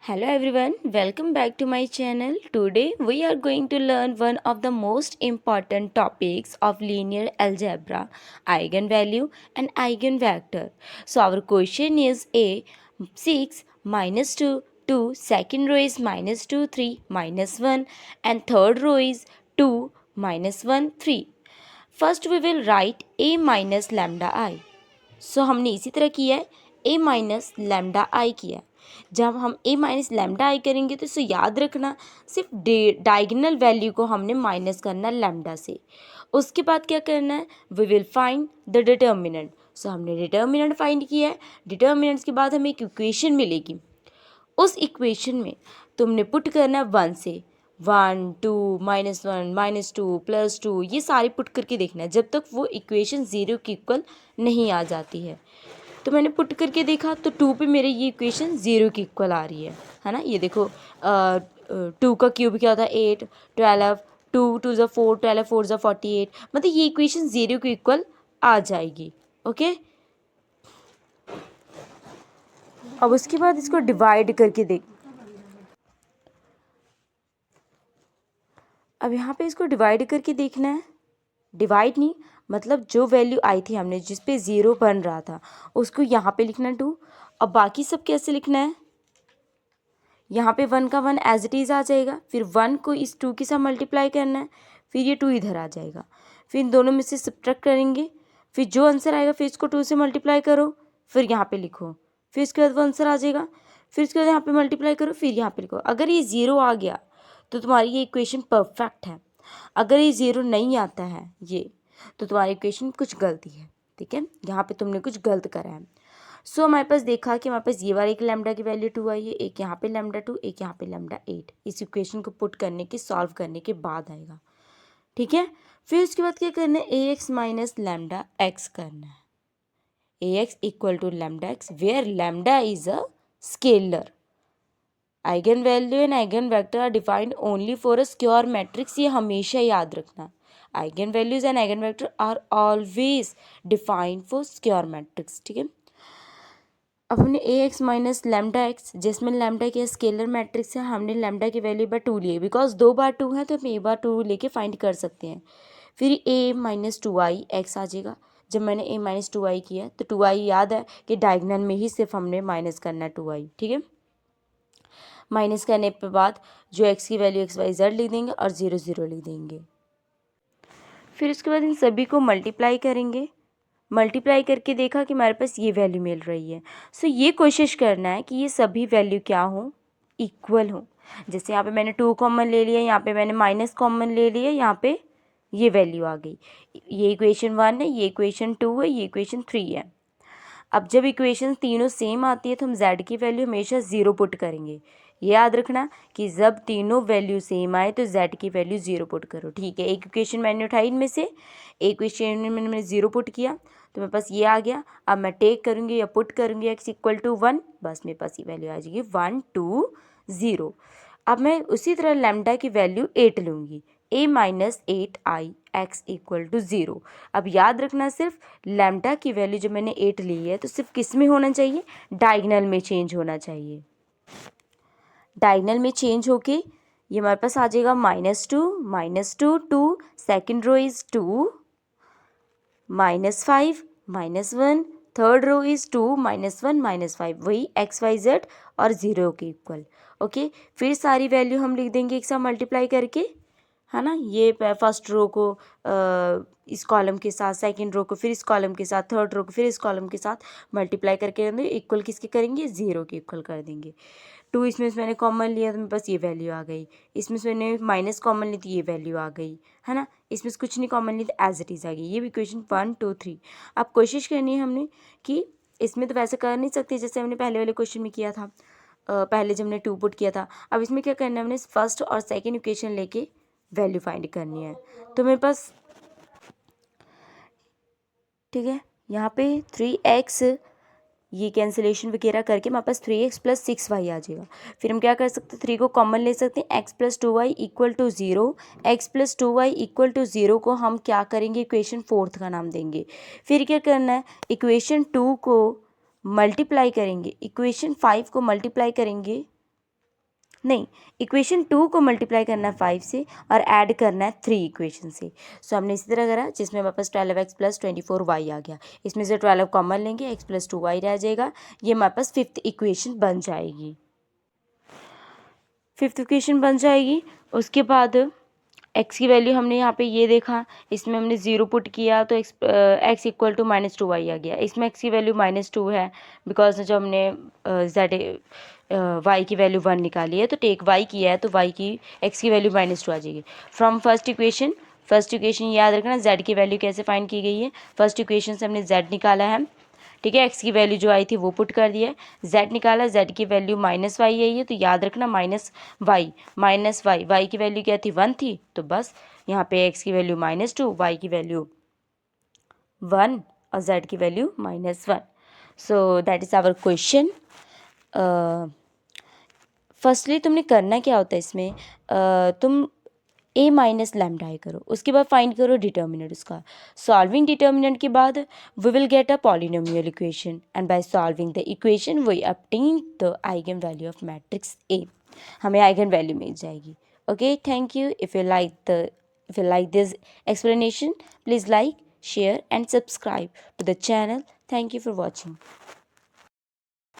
Hello everyone, welcome back to my channel. Today we are going to learn one of the most important topics of linear algebra, eigenvalue and eigenvector. So our question is A 6 minus 2, 2, second row is minus 2, 3, minus 1 and third row is 2, minus 1, 3. First we will write A minus lambda I. सो हमने इसी तरह किया है ए minus lambda आई किया है। जब हम ए minus lambda आई करेंगे तो इसे याद रखना सिर्फ डायगोनल वैल्यू को हमने माइनस करना लैम्डा से। उसके बाद क्या करना है, we will find the determinant. So हमने डिटर्मिनेंट फाइंड किया है। डिटर्मिनेंट्स के बाद हमें एक इक्वेशन मिलेगी। उस इक्वेशन में तुमने पुट करना है 1 से 1 2 -1 -2 +2 ये सारी पुट करके देखना है जब तक वो इक्वेशन ज़ीरो की इक्वल नहीं आ जाती है। तो मैंने पुट करके देखा तो 2 पे मेरे ये इक्वेशन ज़ीरो की इक्वल आ रही है ना। ये देखो 2 का क्यूब क्या होता है 8 12 2 2 ज़ा 4 12 4 ज़ा 48 मतलब ये इक्वेशन ज़ीरो की इक्वल आ जाएगी। ओके, अब उसके बाद इसको डिवाइड करके देख। अब यहाँ पे इसको डिवाइड करके देखना है। डिवाइड नहीं मतलब जो वैल्यू आई थी हमने जिस पे ज़ीरो बन रहा था उसको यहाँ पे लिखना 2। अब बाकी सब कैसे लिखना है, यहाँ पे 1 का 1 एज इट इज़ आ जाएगा, फिर 1 को इस 2 के साथ मल्टीप्लाई करना है, फिर ये 2 इधर आ जाएगा, फिर इन दोनों में से सब्ट्रैक्ट करेंगे, फिर जो आंसर आएगा फिर इसको 2 से मल्टीप्लाई करो, फिर यहाँ पे लिखो, फिर इसके बाद वो आंसर आ जाएगा, फिर इसके बाद यहाँ पे मल्टीप्लाई करो, फिर यहाँ पे लिखो। अगर ये ज़ीरो आ गया तो तुम्हारी ये इक्वेशन परफेक्ट है। अगर ये ज़ीरो नहीं आता है ये तो तुम्हारी इक्वेशन कुछ गलती है। ठीक है, यहाँ पे तुमने कुछ गलत करा है। सो हमारे पास देखा कि हमारे पास ये वाला एक लैम्डा की वैल्यू 2 आई है, एक यहाँ पे लैम्डा 2, एक यहाँ पे लैम्डा 8। इस इक्वेशन को पुट करने के सॉल्व करने के बाद आएगा। ठीक है, फिर उसके बाद क्या करना है, A X minus lambda X करना है। A X equal to lambda X where lambda is a scalar. Eigen value and eigen vector are defined only for a square matrix, ये हमेशा याद रखना। Eigen values and eigen vector are always defined for square matrix. ठीक है, अब हमने A X minus lambda X जिसमें lambda के स्केलर मैट्रिक्स है, हमने लैम्डा की वैल्यू बार 2 लिए बिकॉज 2 बार 2 है तो हम ए बार 2 लेके फाइंड कर सकते हैं। फिर ए माइनस 2i एक्स आ जाएगा। जब मैंने ए माइनस 2i किया तो 2i याद है कि डायगनल में ही सिर्फ हमने माइनस करना है 2i। ठीक है, माइनस करने के बाद जो एक्स की वैल्यू एक्स वाई जेड लिख देंगे और 0 0 लिख देंगे। फिर उसके बाद इन सभी को मल्टीप्लाई करेंगे। मल्टीप्लाई करके देखा कि हमारे पास ये वैल्यू मिल रही है। सो ये कोशिश करना है कि ये सभी वैल्यू क्या हो, इक्वल हो। जैसे यहाँ पे मैंने 2 कॉमन ले लिया, यहाँ पे मैंने माइनस कॉमन ले लिया, यहाँ पे ये वैल्यू आ गई। ये इक्वेशन 1 है, ये इक्वेशन 2 है, ये इक्वेशन 3 है। अब जब इक्वेशन तीनों सेम आती है तो हम z की वैल्यू हमेशा 0 पुट करेंगे। ये याद रखना कि जब तीनों वैल्यू सेम आए तो z की वैल्यू 0 पुट करो। ठीक है, एक इक्वेशन मैंने उठाई इनमें से, एक इक्वेशन में मैंने 0 पुट किया तो मेरे पास ये आ गया। अब मैं टेक करूँगी या पुट करूँगी x इक्वल टू 1, बस मेरे पास ये वैल्यू आ जाएगी 1 2 0। अब मैं उसी तरह लैम्डा की वैल्यू 8 लूँगी, a minus 8i x equal to 0। अब याद रखना सिर्फ लैम्डा की वैल्यू जो मैंने 8 ली है तो सिर्फ किस में होना चाहिए, डायगनल में चेंज होना चाहिए। डायगनल में चेंज होके ये हमारे पास आ जाएगा -2 2, second row is 2 -5 -1, third row is 2 -1 -5, वही एक्स वाई जेड और 0 के इक्वल। ओके, फिर सारी वैल्यू हम लिख देंगे एक साथ मल्टीप्लाई करके, है ना। ये फर्स्ट रो को इस कॉलम के साथ, सेकंड रो को फिर इस कॉलम के साथ, थर्ड रो को फिर इस कॉलम के साथ मल्टीप्लाई करके इक्वल किसके करेंगे, 0 के इक्वल कर देंगे। 2 इसमें से मैंने कॉमन लिया तो मेरे पास ये वैल्यू आ गई। इसमें से मैंने माइनस कॉमन ली तो ये वैल्यू आ गई, है ना। इसमें से कुछ नहीं कॉमन ली तो एज इट इज़ आ गई। ये भी इक्वेशन 1 2 3। अब कोशिश करनी है हमने कि इसमें तो वैसे कर नहीं सकते जैसे हमने पहले वाले क्वेश्चन में किया था, पहले जब हमने 2 पुट किया था। अब इसमें क्या करना है, हमने फर्स्ट और सेकेंड इक्वेशन लेके वैल्यू फाइंड करनी है। तो मेरे पास, ठीक है, यहाँ पे 3x ये कैंसिलेशन वगैरह करके हमारे पास 3x प्लस 6y आ जाएगा। फिर हम क्या कर सकते हैं, 3 को कॉमन ले सकते हैं, x plus 2y equal to 0। x plus 2y equal to 0 को हम क्या करेंगे, इक्वेशन 4 का नाम देंगे। फिर क्या करना है, इक्वेशन 2 को मल्टीप्लाई करेंगे, इक्वेशन 5 को मल्टीप्लाई करेंगे नहीं, इक्वेशन 2 को मल्टीप्लाई करना है 5 से और ऐड करना है 3 इक्वेशन से। सो हमने इसी तरह करा, जिसमें हमारे पास 12x प्लस 24y आ गया। इसमें से 12 कॉमन लेंगे, x प्लस 2y रह जाएगा। ये हमारे पास 5th इक्वेशन बन जाएगी। 5th इक्वेशन बन जाएगी। उसके बाद x की वैल्यू हमने यहाँ पे ये देखा, इसमें हमने 0 पुट किया तो x इक्वल टू -2y आ गया। इसमें x की वैल्यू -2 है, बिकॉज जब हमने y की वैल्यू 1 निकाली है तो टेक y किया है तो y की x की वैल्यू -2 आ जाएगी। फ्रॉम फर्स्ट इक्वेशन याद रखना z की वैल्यू कैसे फाइंड की गई है। फर्स्ट इक्वेशन से हमने z निकाला है, ठीक है। x की वैल्यू जो आई थी वो पुट कर दिया है, z निकाला, z की वैल्यू -y आई है तो याद रखना -y की वैल्यू क्या थी 1 थी, तो बस यहाँ पे x की वैल्यू -2, y की वैल्यू 1 और z की value -1। So that is our question. Firstly तुमने करना क्या होता है इसमें, तुम a माइनस लैम्डा आई करो, उसके बाद फाइंड करो डिटर्मिनेंट उसका। सॉल्विंग डिटर्मिनेंट के बाद we will get a polynomial equation and by solving the equation we obtain the eigen value of matrix A। हमें आइगन वैल्यू मिल जाएगी। Okay, thank you. If you like this explanation, please like, share and subscribe to the channel. Thank you for watching.